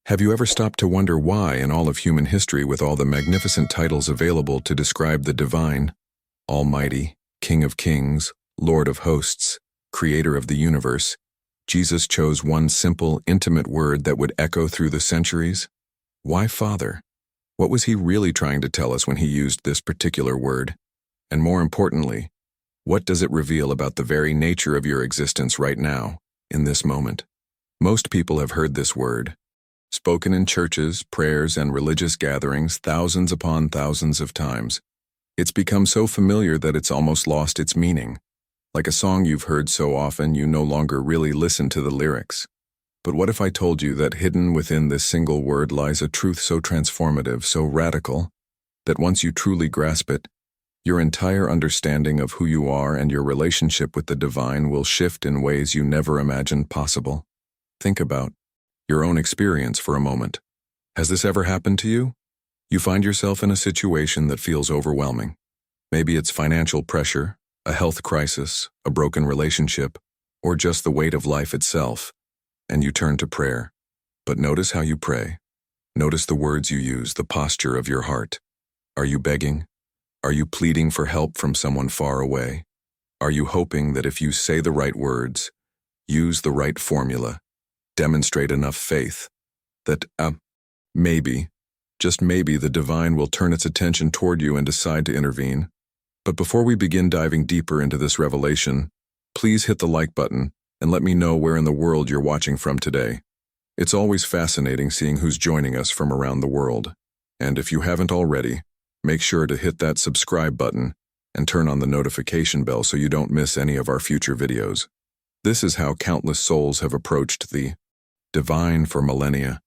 Have you ever stopped to wonder why, in all of human history, with all the magnificent titles available to describe the divine, Almighty, King of Kings, Lord of Hosts, Creator of the universe, Jesus chose one simple, intimate word that would echo through the centuries? Why Father? What was he really trying to tell us when he used this particular word? And more importantly, what does it reveal about the very nature of your existence right now, in this moment? Most people have heard this word, spoken in churches, prayers, and religious gatherings thousands upon thousands of times. It's become so familiar that it's almost lost its meaning. Like a song you've heard so often you no longer really listen to the lyrics. But what if I told you that hidden within this single word lies a truth so transformative, so radical, that once you truly grasp it, your entire understanding of who you are and your relationship with the divine will shift in ways you never imagined possible? Think about your own experience for a moment. Has this ever happened to you? You find yourself in a situation that feels overwhelming. Maybe it's financial pressure, a health crisis, a broken relationship, or just the weight of life itself, and you turn to prayer. But notice how you pray. Notice the words you use, the posture of your heart. Are you begging? Are you pleading for help from someone far away? Are you hoping that if you say the right words, use the right formula, demonstrate enough faith, that, maybe, just maybe, the divine will turn its attention toward you and decide to intervene? But before we begin diving deeper into this revelation, please hit the like button and let me know where in the world you're watching from today. It's always fascinating seeing who's joining us from around the world. And if you haven't already, make sure to hit that subscribe button and turn on the notification bell so you don't miss any of our future videos. This is how countless souls have approached the divine for millennia,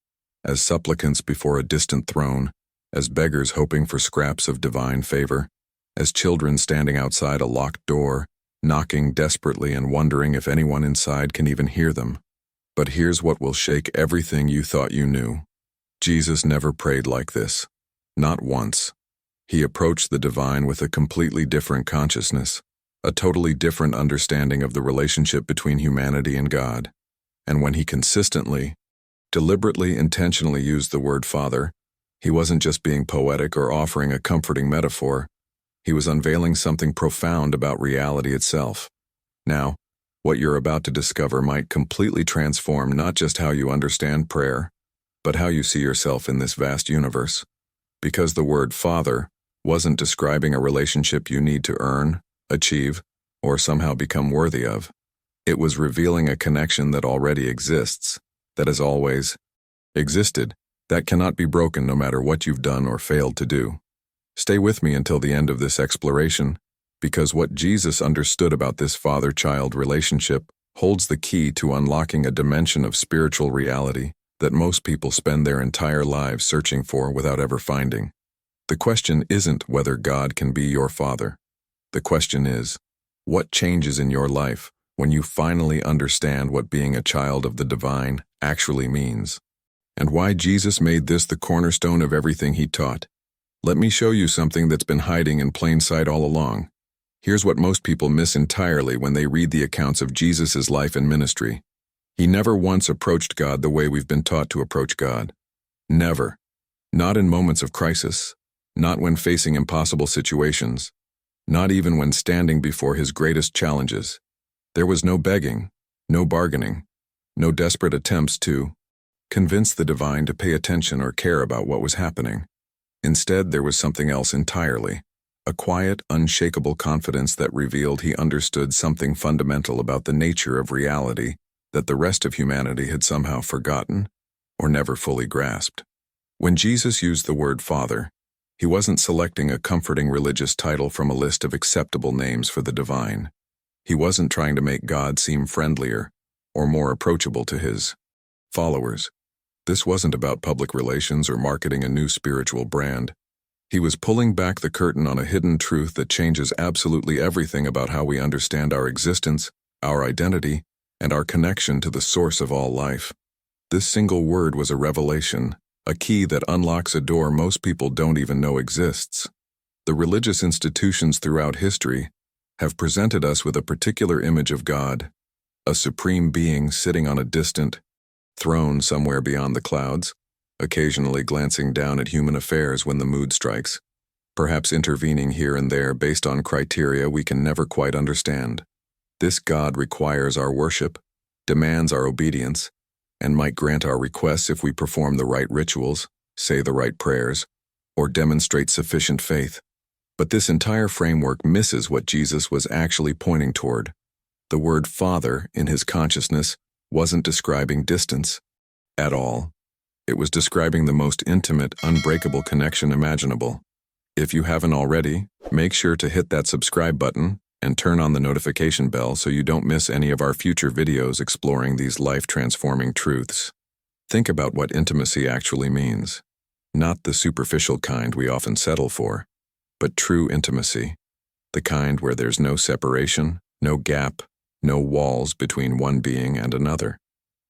as supplicants before a distant throne, as beggars hoping for scraps of divine favor, as children standing outside a locked door, knocking desperately and wondering if anyone inside can even hear them. But here's what will shake everything you thought you knew. Jesus never prayed like this. Not once. He approached the divine with a completely different consciousness, a totally different understanding of the relationship between humanity and God. And when he consistently, deliberately, intentionally used the word Father, he wasn't just being poetic or offering a comforting metaphor. He was unveiling something profound about reality itself. Now, what you're about to discover might completely transform not just how you understand prayer, but how you see yourself in this vast universe. Because the word Father wasn't describing a relationship you need to earn, achieve, or somehow become worthy of. It was revealing a connection that already exists, that has always existed, that cannot be broken no matter what you've done or failed to do. Stay with me until the end of this exploration, because what Jesus understood about this father-child relationship holds the key to unlocking a dimension of spiritual reality that most people spend their entire lives searching for without ever finding. The question isn't whether God can be your father. The question is, what changes in your life when you finally understand what being a child of the divine actually means? And why Jesus made this the cornerstone of everything he taught. Let me show you something that's been hiding in plain sight all along. Here's what most people miss entirely when they read the accounts of Jesus' life and ministry. He never once approached God the way we've been taught to approach God. Never. Not in moments of crisis. Not when facing impossible situations. Not even when standing before his greatest challenges. There was no begging, no bargaining, no desperate attempts to convince the divine to pay attention or care about what was happening. Instead, there was something else entirely, a quiet, unshakable confidence that revealed he understood something fundamental about the nature of reality that the rest of humanity had somehow forgotten or never fully grasped. When Jesus used the word Father, he wasn't selecting a comforting religious title from a list of acceptable names for the divine. He wasn't trying to make God seem friendlier or more approachable to his followers. This wasn't about public relations or marketing a new spiritual brand. He was pulling back the curtain on a hidden truth that changes absolutely everything about how we understand our existence, our identity, and our connection to the source of all life. This single word was a revelation, a key that unlocks a door most people don't even know exists. The religious institutions throughout history have presented us with a particular image of God, a supreme being sitting on a distant throne somewhere beyond the clouds, occasionally glancing down at human affairs when the mood strikes, perhaps intervening here and there based on criteria we can never quite understand. This God requires our worship, demands our obedience, and might grant our requests if we perform the right rituals, say the right prayers, or demonstrate sufficient faith. But this entire framework misses what Jesus was actually pointing toward. The word Father in his consciousness wasn't describing distance at all. It was describing the most intimate, unbreakable connection imaginable. If you haven't already, make sure to hit that subscribe button and turn on the notification bell so you don't miss any of our future videos exploring these life-transforming truths. Think about what intimacy actually means. Not the superficial kind we often settle for, but true intimacy. The kind where there's no separation, no gap, no walls between one being and another.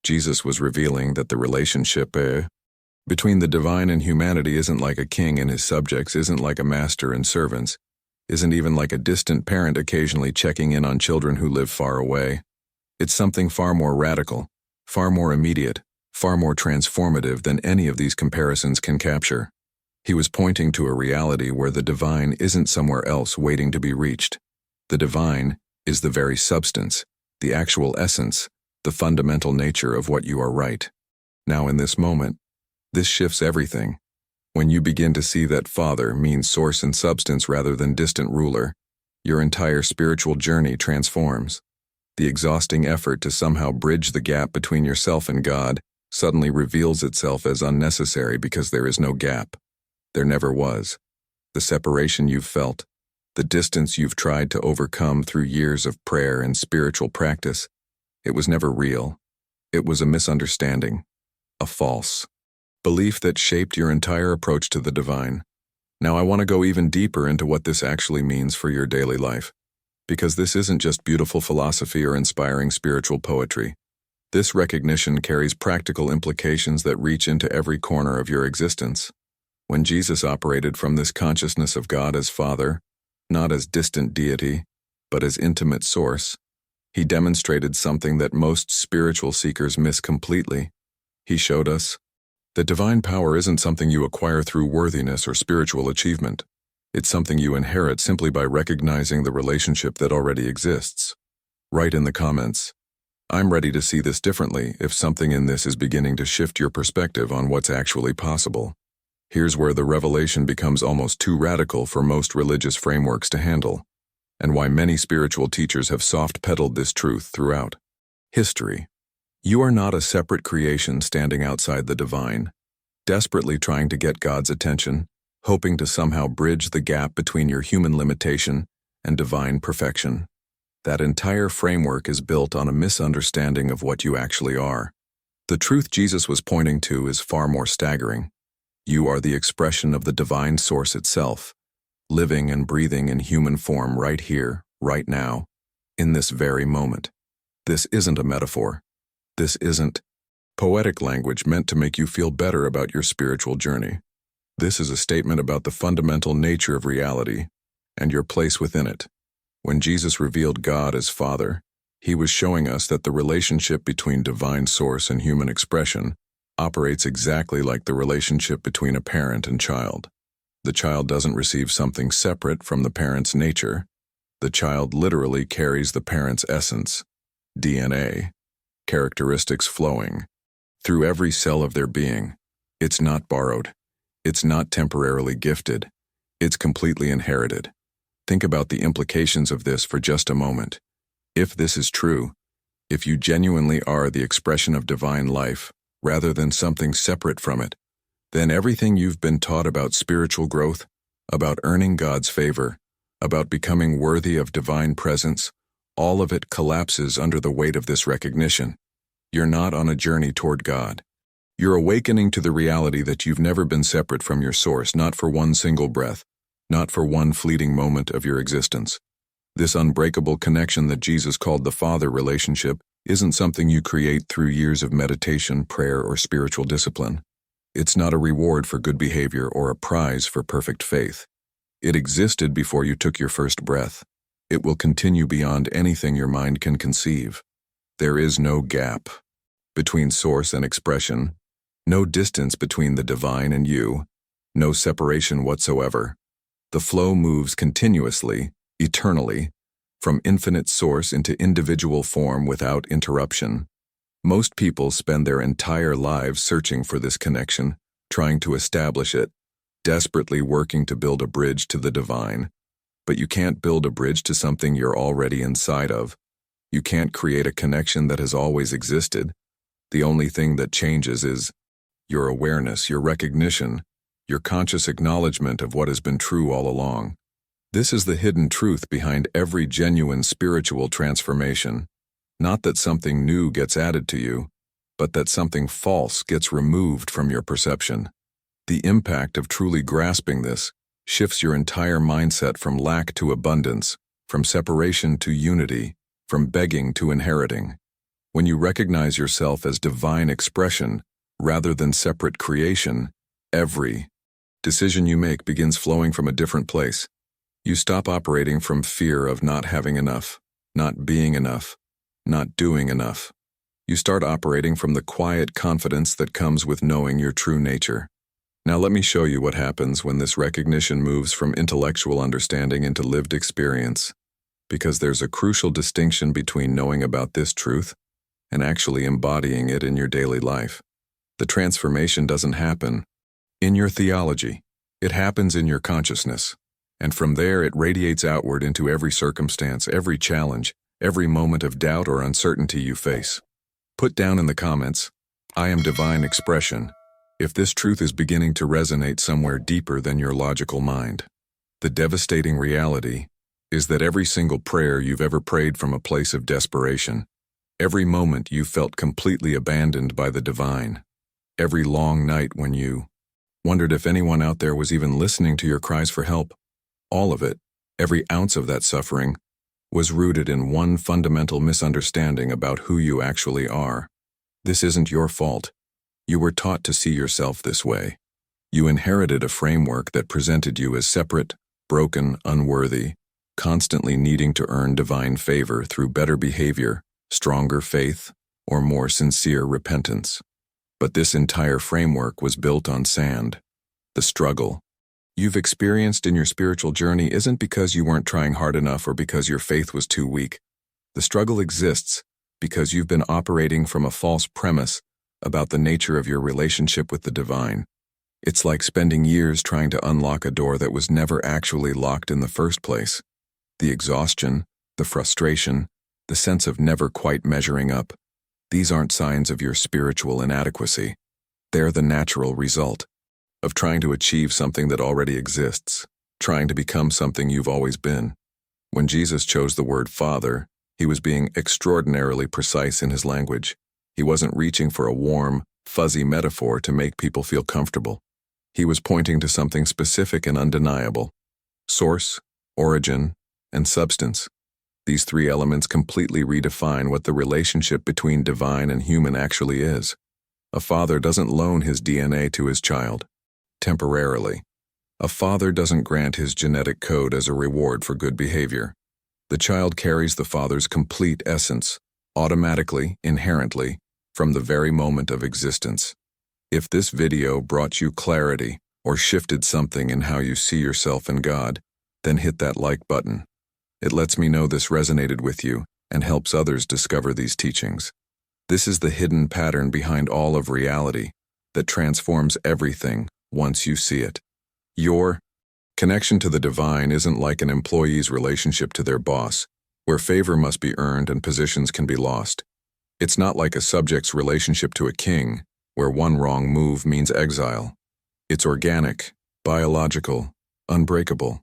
Jesus was revealing that the relationship between the divine and humanity isn't like a king and his subjects, isn't like a master and servants, isn't even like a distant parent occasionally checking in on children who live far away. It's something far more radical, far more immediate, far more transformative than any of these comparisons can capture. He was pointing to a reality where the divine isn't somewhere else waiting to be reached. The divine is the very substance, the actual essence, the fundamental nature of what you are right. Now in this moment, this shifts everything. When you begin to see that Father means source and substance rather than distant ruler, your entire spiritual journey transforms. The exhausting effort to somehow bridge the gap between yourself and God suddenly reveals itself as unnecessary because there is no gap. There never was. The separation you've felt, the distance you've tried to overcome through years of prayer and spiritual practice, it was never real. It was a misunderstanding, a false belief that shaped your entire approach to the divine. Now I want to go even deeper into what this actually means for your daily life, because this isn't just beautiful philosophy or inspiring spiritual poetry. This recognition carries practical implications that reach into every corner of your existence. When Jesus operated from this consciousness of God as Father, not as distant deity, but as intimate source, he demonstrated something that most spiritual seekers miss completely. He showed us that divine power isn't something you acquire through worthiness or spiritual achievement. It's something you inherit simply by recognizing the relationship that already exists. Write in the comments, "I'm ready to see this differently," if something in this is beginning to shift your perspective on what's actually possible. Here's where the revelation becomes almost too radical for most religious frameworks to handle, and why many spiritual teachers have soft-pedaled this truth throughout history. You are not a separate creation standing outside the divine, desperately trying to get God's attention, hoping to somehow bridge the gap between your human limitation and divine perfection. That entire framework is built on a misunderstanding of what you actually are. The truth Jesus was pointing to is far more staggering. You are the expression of the divine source itself, living and breathing in human form right here, right now, in this very moment. This isn't a metaphor. This isn't poetic language meant to make you feel better about your spiritual journey. This is a statement about the fundamental nature of reality and your place within it. When Jesus revealed God as Father, he was showing us that the relationship between divine source and human expression operates exactly like the relationship between a parent and child. The child doesn't receive something separate from the parent's nature. The child literally carries the parent's essence, DNA, characteristics flowing through every cell of their being. It's not borrowed. It's not temporarily gifted. It's completely inherited. Think about the implications of this for just a moment. If this is true, if you genuinely are the expression of divine life, rather than something separate from it, then everything you've been taught about spiritual growth, about earning God's favor, about becoming worthy of divine presence, all of it collapses under the weight of this recognition. You're not on a journey toward God. You're awakening to the reality that you've never been separate from your source, not for one single breath, not for one fleeting moment of your existence. This unbreakable connection that Jesus called the Father relationship isn't something you create through years of meditation, prayer, or spiritual discipline. It's not a reward for good behavior or a prize for perfect faith. It existed before you took your first breath. It will continue beyond anything your mind can conceive. There is no gap between source and expression, No distance between the divine and you, no separation whatsoever. The flow moves continuously, eternally, from infinite source into individual form without interruption. Most people spend their entire lives searching for this connection, trying to establish it, desperately working to build a bridge to the divine. But you can't build a bridge to something you're already inside of. You can't create a connection that has always existed. The only thing that changes is your awareness, your recognition, your conscious acknowledgement of what has been true all along. This is the hidden truth behind every genuine spiritual transformation. Not that something new gets added to you, but that something false gets removed from your perception. The impact of truly grasping this shifts your entire mindset from lack to abundance, from separation to unity, from begging to inheriting. When you recognize yourself as divine expression rather than separate creation, every decision you make begins flowing from a different place. You stop operating from fear of not having enough, not being enough, not doing enough. You start operating from the quiet confidence that comes with knowing your true nature. Now let me show you what happens when this recognition moves from intellectual understanding into lived experience. Because there's a crucial distinction between knowing about this truth and actually embodying it in your daily life. The transformation doesn't happen in your theology. It happens in your consciousness. And from there it radiates outward into every circumstance, every challenge, every moment of doubt or uncertainty you face. Put down in the comments, "I am divine expression," if this truth is beginning to resonate somewhere deeper than your logical mind. The devastating reality is that every single prayer you've ever prayed from a place of desperation, every moment you felt completely abandoned by the divine, every long night when you wondered if anyone out there was even listening to your cries for help, all of it, every ounce of that suffering, was rooted in one fundamental misunderstanding about who you actually are. This isn't your fault. You were taught to see yourself this way. You inherited a framework that presented you as separate, broken, unworthy, constantly needing to earn divine favor through better behavior, stronger faith, or more sincere repentance. But this entire framework was built on sand. The struggle you've experienced in your spiritual journey isn't because you weren't trying hard enough or because your faith was too weak. The struggle exists because you've been operating from a false premise about the nature of your relationship with the divine. It's like spending years trying to unlock a door that was never actually locked in the first place. The exhaustion, the frustration, the sense of never quite measuring up, these aren't signs of your spiritual inadequacy. They're the natural result of trying to achieve something that already exists, trying to become something you've always been. When Jesus chose the word Father, he was being extraordinarily precise in his language. He wasn't reaching for a warm, fuzzy metaphor to make people feel comfortable. He was pointing to something specific and undeniable: source, origin, and substance. These three elements completely redefine what the relationship between divine and human actually is. A father doesn't loan his DNA to his child temporarily. A father doesn't grant his genetic code as a reward for good behavior. The child carries the father's complete essence, automatically, inherently, from the very moment of existence. If this video brought you clarity or shifted something in how you see yourself and God, then hit that like button. It lets me know this resonated with you and helps others discover these teachings. This is the hidden pattern behind all of reality that transforms everything once you see it. Your connection to the divine isn't like an employee's relationship to their boss, where favor must be earned and positions can be lost. It's not like a subject's relationship to a king, where one wrong move means exile. It's organic, biological, unbreakable.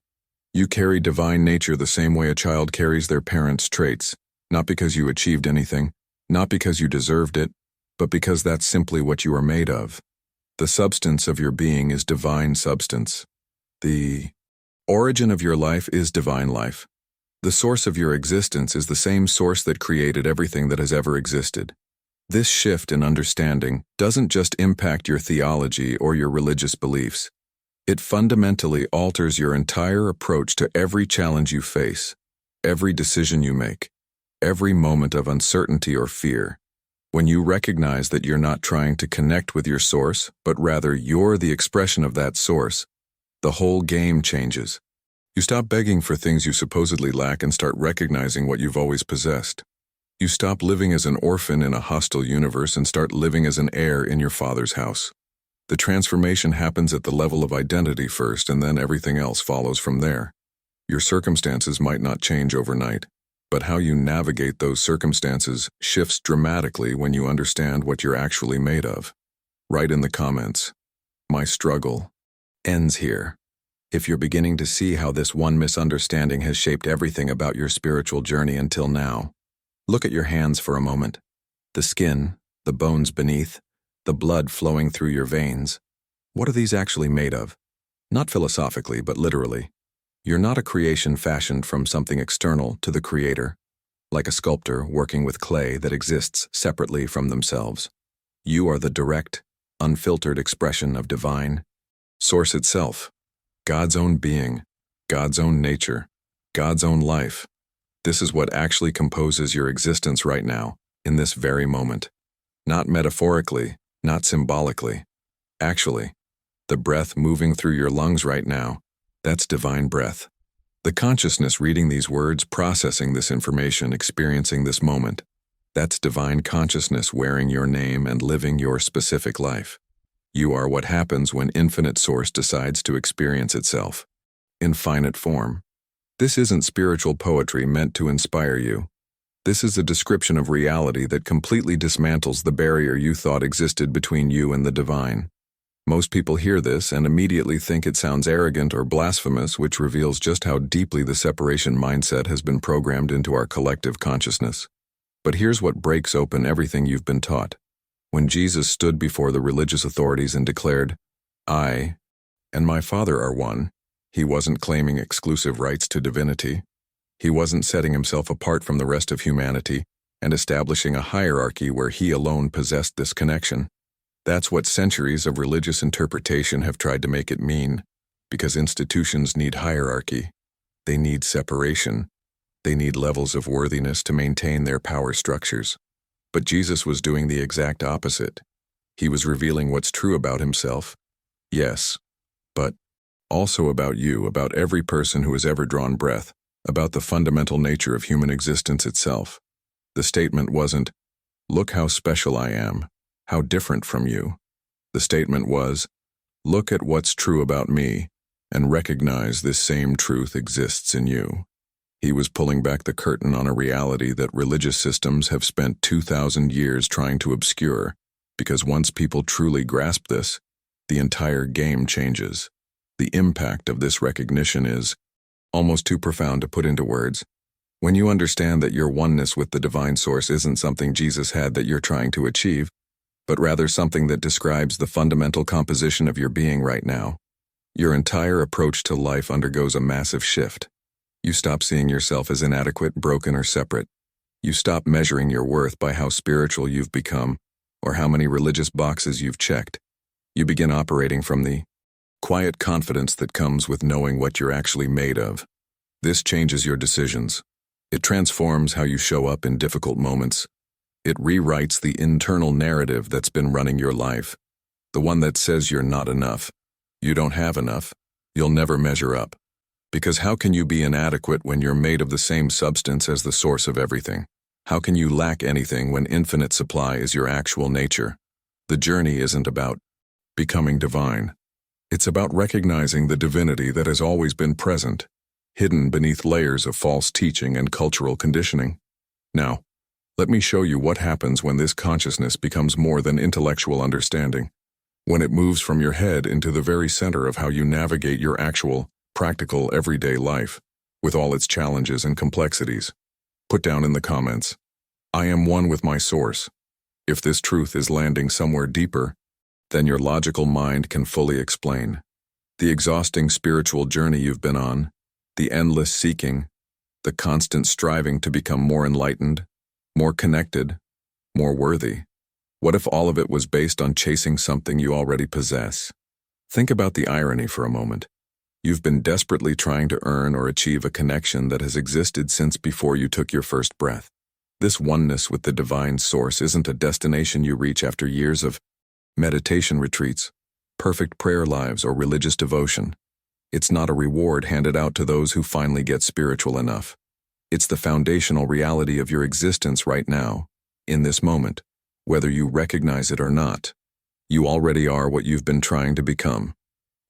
You carry divine nature the same way a child carries their parents' traits, not because you achieved anything, not because you deserved it, but because that's simply what you are made of. The substance of your being is divine substance. The origin of your life is divine life. The source of your existence is the same source that created everything that has ever existed. This shift in understanding doesn't just impact your theology or your religious beliefs. It fundamentally alters your entire approach to every challenge you face, every decision you make, every moment of uncertainty or fear. When you recognize that you're not trying to connect with your source, but rather you're the expression of that source, the whole game changes. You stop begging for things you supposedly lack and start recognizing what you've always possessed. You stop living as an orphan in a hostile universe and start living as an heir in your Father's house. The transformation happens at the level of identity first, and then everything else follows from there. Your circumstances might not change overnight, but how you navigate those circumstances shifts dramatically when you understand what you're actually made of. Write in the comments, "My struggle ends here," if you're beginning to see how this one misunderstanding has shaped everything about your spiritual journey until now. Look at your hands for a moment. The skin, the bones beneath, the blood flowing through your veins. What are these actually made of? Not philosophically, but literally. You're not a creation fashioned from something external to the Creator, like a sculptor working with clay that exists separately from themselves. You are the direct, unfiltered expression of divine Source itself, God's own being, God's own nature, God's own life. This is what actually composes your existence right now, in this very moment. Not metaphorically, not symbolically. Actually, the breath moving through your lungs right now, that's divine breath. The consciousness reading these words, processing this information, experiencing this moment, that's divine consciousness wearing your name and living your specific life. You are what happens when infinite source decides to experience itself. In finite form. This isn't spiritual poetry meant to inspire you. This is a description of reality that completely dismantles the barrier you thought existed between you and the divine. Most people hear this and immediately think it sounds arrogant or blasphemous, which reveals just how deeply the separation mindset has been programmed into our collective consciousness. But here's what breaks open everything you've been taught. When Jesus stood before the religious authorities and declared, "I and my Father are one," he wasn't claiming exclusive rights to divinity. He wasn't setting himself apart from the rest of humanity and establishing a hierarchy where he alone possessed this connection. That's what centuries of religious interpretation have tried to make it mean, because institutions need hierarchy. They need separation. They need levels of worthiness to maintain their power structures. But Jesus was doing the exact opposite. He was revealing what's true about himself. Yes, but also about you, about every person who has ever drawn breath, about the fundamental nature of human existence itself. The statement wasn't, "Look how special I am, how different from you." The statement was, "Look at what's true about me, and recognize this same truth exists in you." He was pulling back the curtain on a reality that religious systems have spent 2,000 years trying to obscure, because once people truly grasp this, the entire game changes. The impact of this recognition is almost too profound to put into words. When you understand that your oneness with the divine source isn't something Jesus had that you're trying to achieve, but rather something that describes the fundamental composition of your being right now, your entire approach to life undergoes a massive shift. You stop seeing yourself as inadequate, broken, or separate. You stop measuring your worth by how spiritual you've become or how many religious boxes you've checked. You begin operating from the quiet confidence that comes with knowing what you're actually made of. This changes your decisions. It transforms how you show up in difficult moments. It rewrites the internal narrative that's been running your life, the one that says you're not enough, you don't have enough, you'll never measure up. Because how can you be inadequate when you're made of the same substance as the source of everything? How can you lack anything when infinite supply is your actual nature? The journey isn't about becoming divine. It's about recognizing the divinity that has always been present, hidden beneath layers of false teaching and cultural conditioning. Now, let me show you what happens when this consciousness becomes more than intellectual understanding, when it moves from your head into the very center of how you navigate your actual, practical, everyday life, with all its challenges and complexities. Put down in the comments, "I am one with my source." If this truth is landing somewhere deeper, then your logical mind can fully explain the exhausting spiritual journey you've been on, the endless seeking, the constant striving to become more enlightened, more connected, more worthy. What if all of it was based on chasing something you already possess? Think about the irony for a moment. You've been desperately trying to earn or achieve a connection that has existed since before you took your first breath. This oneness with the divine source isn't a destination you reach after years of meditation retreats, perfect prayer lives, or religious devotion. It's not a reward handed out to those who finally get spiritual enough. It's the foundational reality of your existence right now, in this moment, whether you recognize it or not. You already are what you've been trying to become.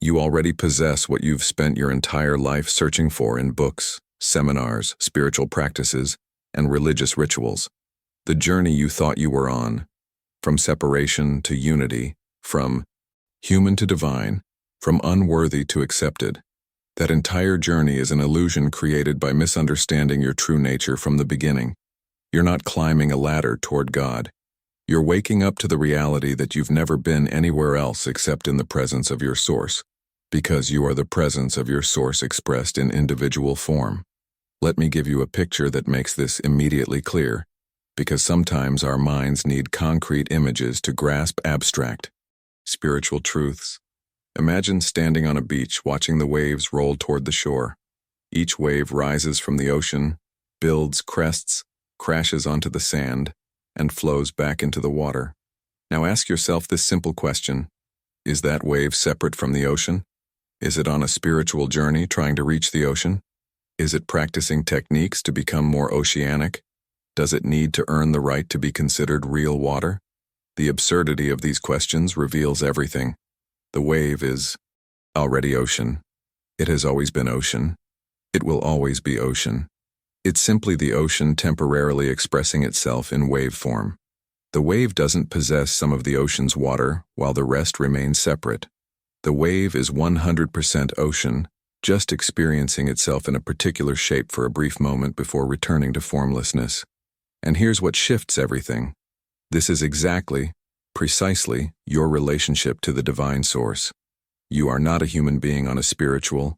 You already possess what you've spent your entire life searching for in books, seminars, spiritual practices, and religious rituals. The journey you thought you were on, from separation to unity, from human to divine, from unworthy to accepted. That entire journey is an illusion created by misunderstanding your true nature from the beginning. You're not climbing a ladder toward God. You're waking up to the reality that you've never been anywhere else except in the presence of your source, because you are the presence of your source expressed in individual form. Let me give you a picture that makes this immediately clear, because sometimes our minds need concrete images to grasp abstract, spiritual truths. Imagine standing on a beach watching the waves roll toward the shore. Each wave rises from the ocean, builds crests, crashes onto the sand, and flows back into the water. Now ask yourself this simple question. Is that wave separate from the ocean? Is it on a spiritual journey trying to reach the ocean? Is it practicing techniques to become more oceanic? Does it need to earn the right to be considered real water? The absurdity of these questions reveals everything. The wave is already ocean. It has always been ocean. It will always be ocean. It's simply the ocean temporarily expressing itself in wave form. The wave doesn't possess some of the ocean's water, while the rest remains separate. The wave is 100% ocean, just experiencing itself in a particular shape for a brief moment before returning to formlessness. And here's what shifts everything. This is precisely, your relationship to the divine source. You are not a human being on a spiritual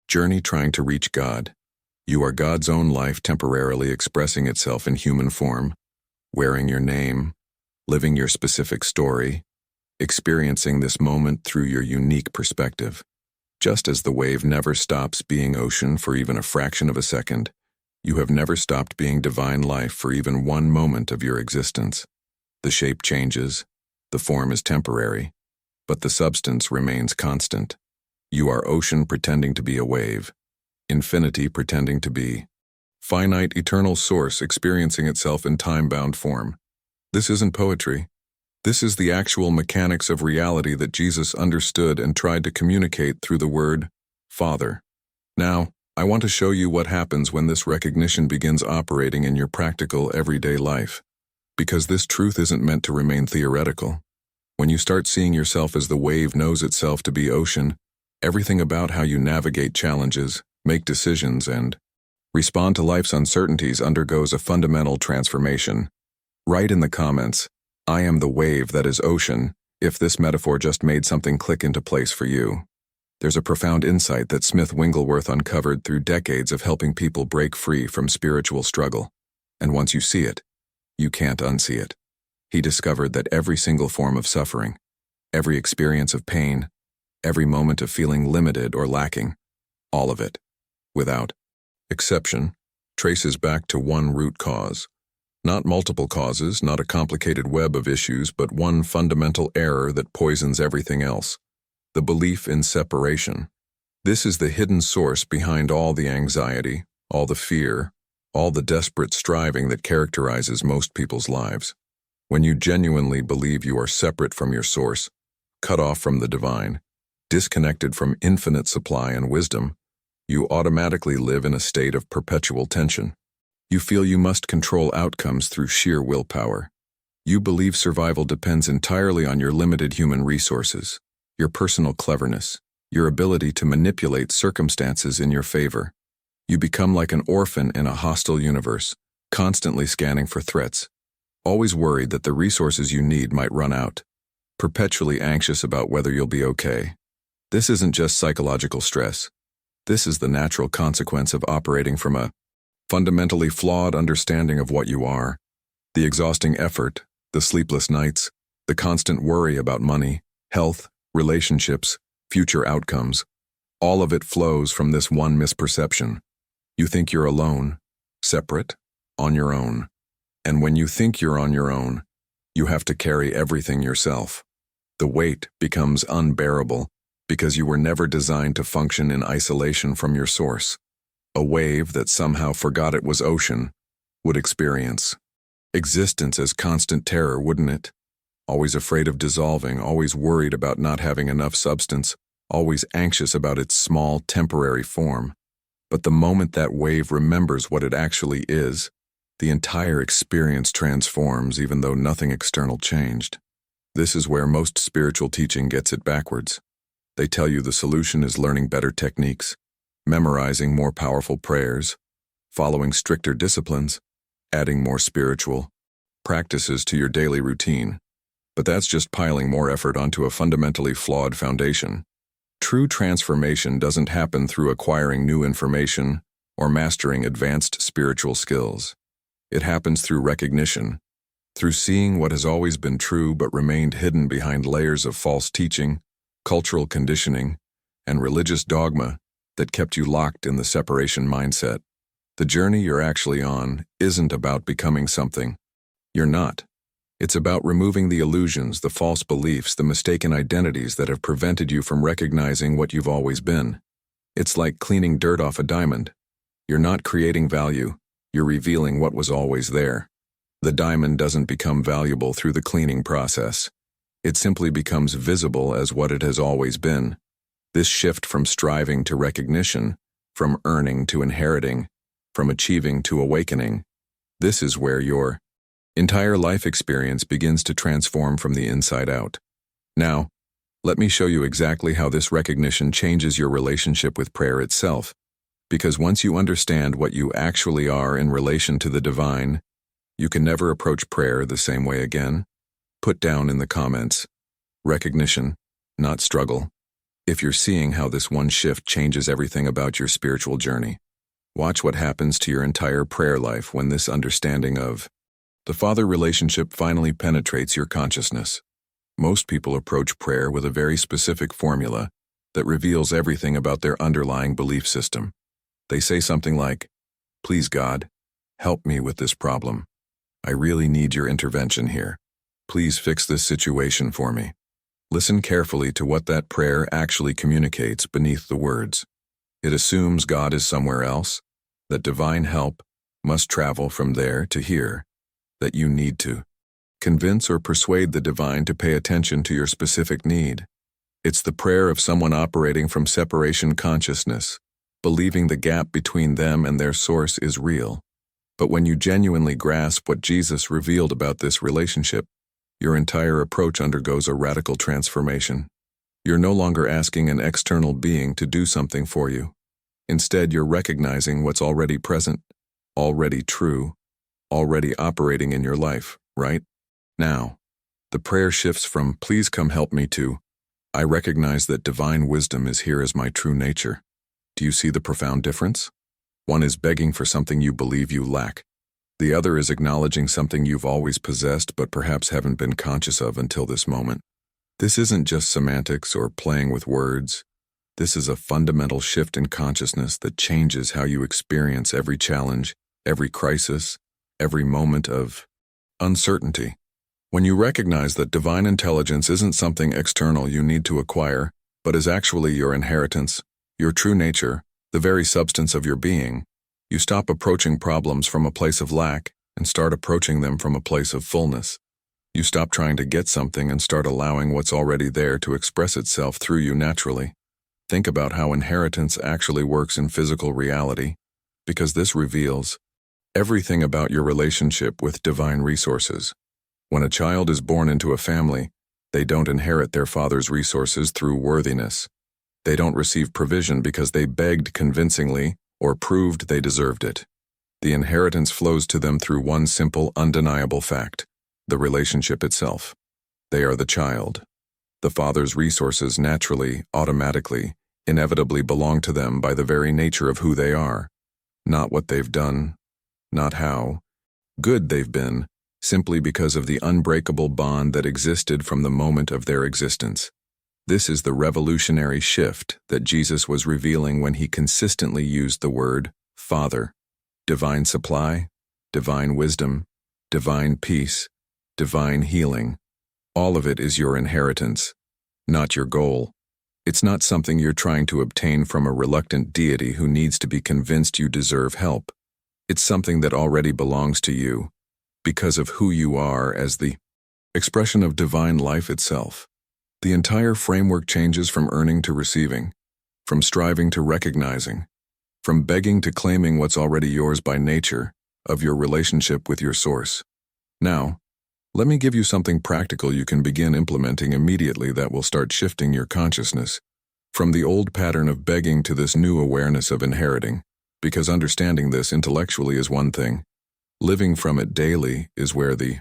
journey trying to reach God. You are God's own life temporarily expressing itself in human form, wearing your name, living your specific story, experiencing this moment through your unique perspective. Just as the wave never stops being ocean for even a fraction of a second, you have never stopped being divine life for even one moment of your existence. The shape changes, the form is temporary, but the substance remains constant. You are ocean pretending to be a wave, infinity pretending to be finite eternal source experiencing itself in time-bound form. This isn't poetry. This is the actual mechanics of reality that Jesus understood and tried to communicate through the word Father. Now, I want to show you what happens when this recognition begins operating in your practical, everyday life. Because this truth isn't meant to remain theoretical. When you start seeing yourself as the wave knows itself to be ocean, everything about how you navigate challenges, make decisions, and respond to life's uncertainties undergoes a fundamental transformation. Write in the comments, I am the wave that is ocean, if this metaphor just made something click into place for you. There's a profound insight that Smith Wigglesworth uncovered through decades of helping people break free from spiritual struggle. And once you see it, you can't unsee it. He discovered that every single form of suffering, every experience of pain, every moment of feeling limited or lacking, all of it, without exception, traces back to one root cause. Not multiple causes, not a complicated web of issues, but one fundamental error that poisons everything else. The belief in separation. This is the hidden source behind all the anxiety, all the fear, all the desperate striving that characterizes most people's lives. When you genuinely believe you are separate from your source, cut off from the divine, disconnected from infinite supply and wisdom, you automatically live in a state of perpetual tension. You feel you must control outcomes through sheer willpower. You believe survival depends entirely on your limited human resources, your personal cleverness, your ability to manipulate circumstances in your favor. You become like an orphan in a hostile universe, constantly scanning for threats, always worried that the resources you need might run out, perpetually anxious about whether you'll be okay. This isn't just psychological stress. This is the natural consequence of operating from a fundamentally flawed understanding of what you are. The exhausting effort, the sleepless nights, the constant worry about money, health, relationships, future outcomes. All of it flows from this one misperception. You think you're alone, separate, on your own. And when you think you're on your own, you have to carry everything yourself. The weight becomes unbearable because you were never designed to function in isolation from your source. A wave that somehow forgot it was ocean would experience existence as constant terror, wouldn't it? Always afraid of dissolving, always worried about not having enough substance, always anxious about its small, temporary form. But the moment that wave remembers what it actually is, the entire experience transforms even though nothing external changed. This is where most spiritual teaching gets it backwards. They tell you the solution is learning better techniques, memorizing more powerful prayers, following stricter disciplines, adding more spiritual practices to your daily routine. But that's just piling more effort onto a fundamentally flawed foundation. True transformation doesn't happen through acquiring new information or mastering advanced spiritual skills. It happens through recognition, through seeing what has always been true but remained hidden behind layers of false teaching, cultural conditioning, and religious dogma that kept you locked in the separation mindset. The journey you're actually on isn't about becoming something you're not. It's about removing the illusions, the false beliefs, the mistaken identities that have prevented you from recognizing what you've always been. It's like cleaning dirt off a diamond. You're not creating value, you're revealing what was always there. The diamond doesn't become valuable through the cleaning process. It simply becomes visible as what it has always been. This shift from striving to recognition, from earning to inheriting, from achieving to awakening, this is where your entire life experience begins to transform from the inside out. Now, let me show you exactly how this recognition changes your relationship with prayer itself, because once you understand what you actually are in relation to the divine, you can never approach prayer the same way again. Put down in the comments, recognition, not struggle, if you're seeing how this one shift changes everything about your spiritual journey. Watch what happens to your entire prayer life when this understanding of the Father relationship finally penetrates your consciousness. Most people approach prayer with a very specific formula that reveals everything about their underlying belief system. They say something like, "Please God, help me with this problem. I really need your intervention here. Please fix this situation for me." Listen carefully to what that prayer actually communicates beneath the words. It assumes God is somewhere else, that divine help must travel from there to here, that you need to convince or persuade the divine to pay attention to your specific need. It's the prayer of someone operating from separation consciousness, believing the gap between them and their source is real. But when you genuinely grasp what Jesus revealed about this relationship, your entire approach undergoes a radical transformation. You're no longer asking an external being to do something for you. Instead, you're recognizing what's already present, already true, already operating in your life, right? Now, the prayer shifts from "Please come help me" to "I recognize that divine wisdom is here as my true nature." Do you see the profound difference? One is begging for something you believe you lack. The other is acknowledging something you've always possessed but perhaps haven't been conscious of until this moment. This isn't just semantics or playing with words. This is a fundamental shift in consciousness that changes how you experience every challenge, every crisis, every moment of uncertainty. When you recognize that divine intelligence isn't something external you need to acquire, but is actually your inheritance, your true nature, the very substance of your being, you stop approaching problems from a place of lack and start approaching them from a place of fullness. You stop trying to get something and start allowing what's already there to express itself through you naturally. Think about how inheritance actually works in physical reality, because this reveals everything about your relationship with divine resources. When a child is born into a family, they don't inherit their father's resources through worthiness. They don't receive provision because they begged convincingly or proved they deserved it. The inheritance flows to them through one simple, undeniable fact: the relationship itself. They are the child. The father's resources naturally, automatically, inevitably belong to them by the very nature of who they are. Not what they've done, not how good they've been, simply because of the unbreakable bond that existed from the moment of their existence. This is the revolutionary shift that Jesus was revealing when he consistently used the word Father. Divine supply, divine wisdom, divine peace, divine healing. All of it is your inheritance, not your goal. It's not something you're trying to obtain from a reluctant deity who needs to be convinced you deserve help. It's something that already belongs to you, because of who you are as the expression of divine life itself. The entire framework changes from earning to receiving, from striving to recognizing, from begging to claiming what's already yours by nature of your relationship with your source. Now, let me give you something practical you can begin implementing immediately that will start shifting your consciousness from the old pattern of begging to this new awareness of inheriting, because understanding this intellectually is one thing. Living from it daily is where the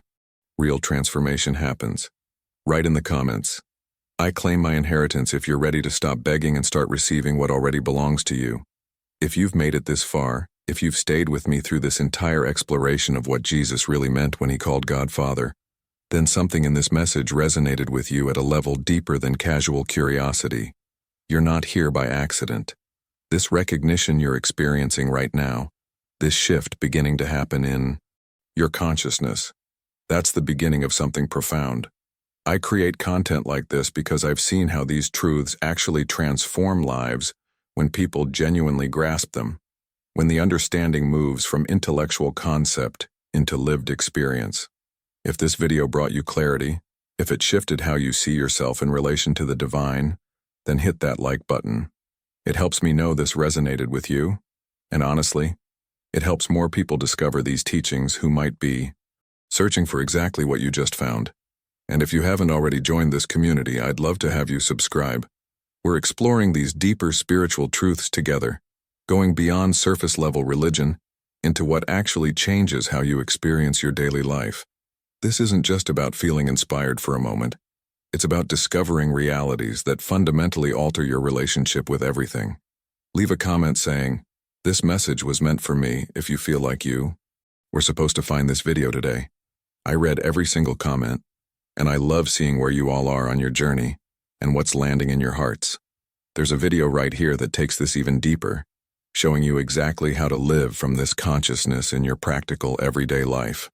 real transformation happens. Write in the comments, "I claim my inheritance," if you're ready to stop begging and start receiving what already belongs to you. If you've made it this far, if you've stayed with me through this entire exploration of what Jesus really meant when he called God Father, then something in this message resonated with you at a level deeper than casual curiosity. You're not here by accident. This recognition you're experiencing right now, this shift beginning to happen in your consciousness, that's the beginning of something profound. I create content like this because I've seen how these truths actually transform lives when people genuinely grasp them, when the understanding moves from intellectual concept into lived experience. If this video brought you clarity, if it shifted how you see yourself in relation to the divine, then hit that like button. It helps me know this resonated with you, and honestly, it helps more people discover these teachings who might be searching for exactly what you just found. And if you haven't already joined this community, I'd love to have you subscribe. We're exploring these deeper spiritual truths together, going beyond surface-level religion into what actually changes how you experience your daily life. This isn't just about feeling inspired for a moment. It's about discovering realities that fundamentally alter your relationship with everything. Leave a comment saying, "This message was meant for me," if you feel like you were supposed to find this video today. I read every single comment, and I love seeing where you all are on your journey and what's landing in your hearts. There's a video right here that takes this even deeper, showing you exactly how to live from this consciousness in your practical everyday life.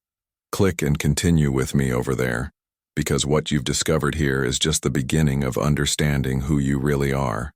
Click and continue with me over there, because what you've discovered here is just the beginning of understanding who you really are.